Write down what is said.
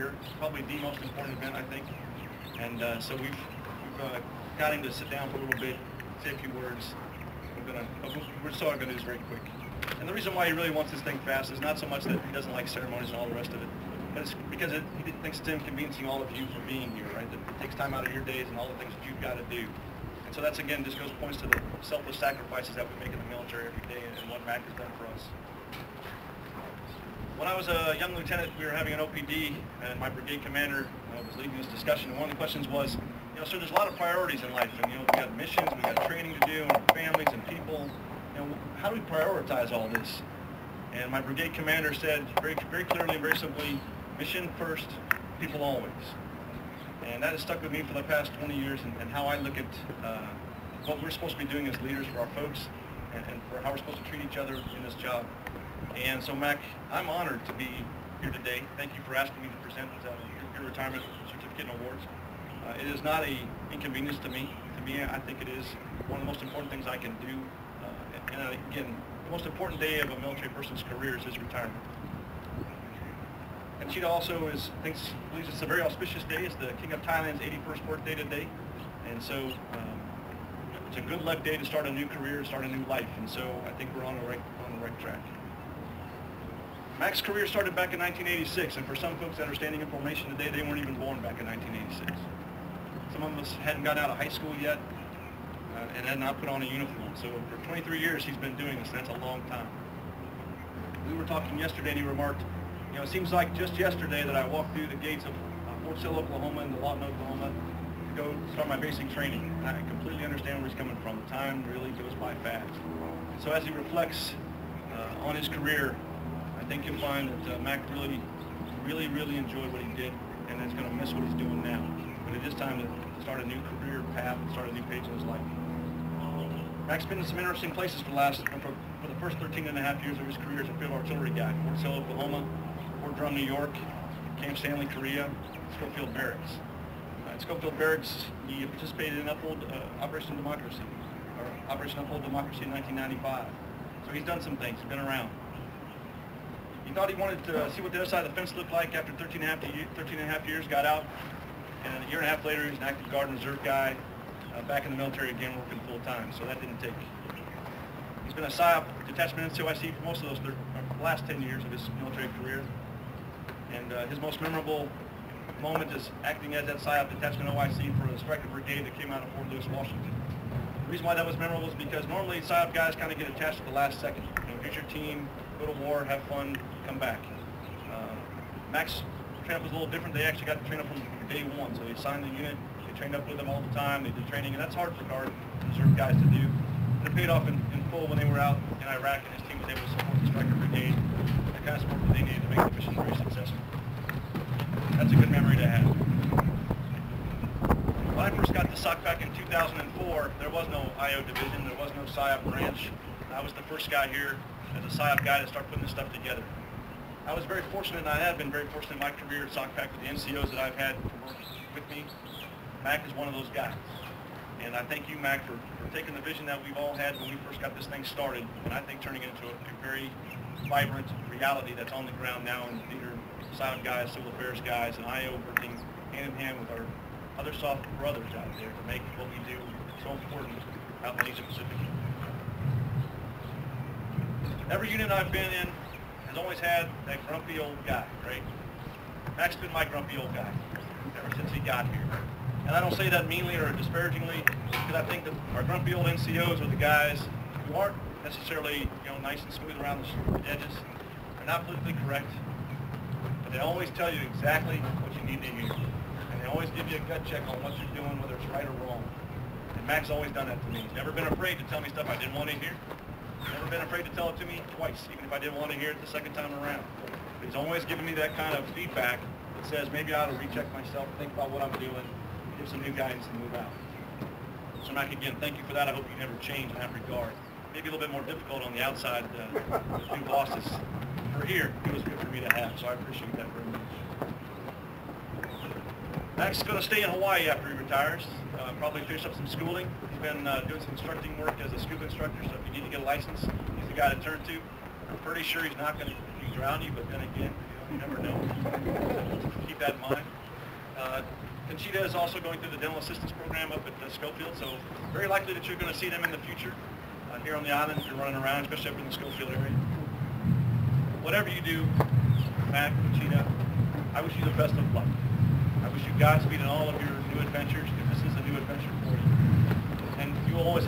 It's probably the most important event, I think. And so we've got him to sit down for a little bit, say a few words. We're still going to do this very quick. And the reason why he really wants this thing fast is not so much that he doesn't like ceremonies and all the rest of it, but it's because he thinks it's inconveniencing all of you for being here, right? That it takes time out of your days and all the things that you've got to do. And so that's, again, just points to the selfless sacrifices that we make in the military every day and what Mac has done for us. When I was a young lieutenant, we were having an OPD, and my brigade commander was leading this discussion. And one of the questions was, sir, there's a lot of priorities in life, and we've got missions, we've got training to do, and our families and people. How do we prioritize all this? And my brigade commander said very, very clearly and very simply, mission first, people always. And that has stuck with me for the past 20 years, and how I look at what we're supposed to be doing as leaders for our folks, and for how we're supposed to treat each other in this job. And so, Mac, I'm honored to be here today. Thank you for asking me to present your retirement certificate and awards. It is not an inconvenience to me. To me, I think it is one of the most important things I can do. And again, the most important day of a military person's career is his retirement. And Cheetah also believes it's a very auspicious day. It's the King of Thailand's 81st birthday today. And so it's a good luck day to start a new career, start a new life. And so I think we're on the right track. Mac's career started back in 1986, and for some folks that are standing in formation today, they weren't even born back in 1986. Some of us hadn't gotten out of high school yet and had not put on a uniform. So for 23 years, he's been doing this, and that's a long time. We were talking yesterday, and he remarked, it seems like just yesterday that I walked through the gates of Fort Sill, Oklahoma, and Lawton, Oklahoma, to go start my basic training. And I completely understand where he's coming from. The time really goes by fast. So as he reflects on his career, I think you'll find that Mac really enjoyed what he did, and is going to miss what he's doing now. But it is time to start a new career path and start a new page in his life. Mac's been in some interesting places for the first 13 and a half years of his career as a field artillery guy. Fort Sill, Oklahoma, Fort Drum, New York, Camp Stanley, Korea, Schofield Barracks. At Schofield Barracks, he participated in Operation Democracy in 1995. So he's done some things, he's been around. He thought he wanted to see what the other side of the fence looked like after 13 and a half years, got out, and a year and a half later, he was an active Guard and Reserve guy, back in the military again, working full time, so that didn't take. He's been a PSYOP detachment NCOIC for most of the last 10 years of his military career, and his most memorable moment is acting as that PSYOP detachment OIC for the Stryker Brigade that came out of Fort Lewis, Washington. The reason why that was memorable is because normally PSYOP guys kind of get attached at the last second. Here's your team, go to war, have fun, come back. Mac's train-up was a little different. They actually got to train up from day one. So they assigned the unit, they trained up with them all the time, they did training, and that's hard for Guard Reserve guys to do. And it paid off in full when they were out in Iraq, and his team was able to support the Stryker Brigade, the kind of support that they needed to make the mission very successful. That's a good memory to have. When I first got to SOC back in 2004, there was no IO division, there was no PSYOP branch. I was the first guy here as a PSYOP guy to start putting this stuff together. I was very fortunate, and I have been very fortunate in my career at SOCPAC with the NCOs that I've had to work with me. Mac is one of those guys. And I thank you, Mac, for taking the vision that we've all had when we first got this thing started, and I think turning it into a very vibrant reality that's on the ground now, and these are PSYOP guys, civil affairs guys, and IO working hand in hand with our other soft brothers out there to make what we do so important out in the Asia Pacific. Every unit I've been in has always had that grumpy old guy, right? Mac's been my grumpy old guy ever since he got here. And I don't say that meanly or disparagingly, because I think that our grumpy old NCOs are the guys who aren't necessarily, nice and smooth around the edges. They're not politically correct, but they always tell you exactly what you need to hear. And they always give you a gut check on what you're doing, whether it's right or wrong. And Mac's always done that to me. He's never been afraid to tell me stuff I didn't want to hear. Never been afraid to tell it to me twice, even if I didn't want to hear it the second time around. But he's always given me that kind of feedback that says maybe I ought to recheck myself, think about what I'm doing, give some new guidance, and move out. So Mac, again, thank you for that. I hope you never change in that regard. Maybe a little bit more difficult on the outside with new bosses. For here, it was good for me to have, so I appreciate that very much. Mac's going to stay in Hawaii after he retires. Probably finish up some schooling. He's been doing some instructing work as a scuba instructor, so if you need to get a license, he's the guy to turn to. I'm pretty sure he's not going to drown you, but then again, You never know. So keep that in mind. Conchita is also going through the dental assistance program up at Schofield, so very likely that you're going to see them in the future here on the island if you're running around, especially up in the Schofield area. Whatever you do, Matt, Conchita, I wish you the best of luck. I wish you Godspeed in all of your new adventures, because this is a new adventure for you. And you will always have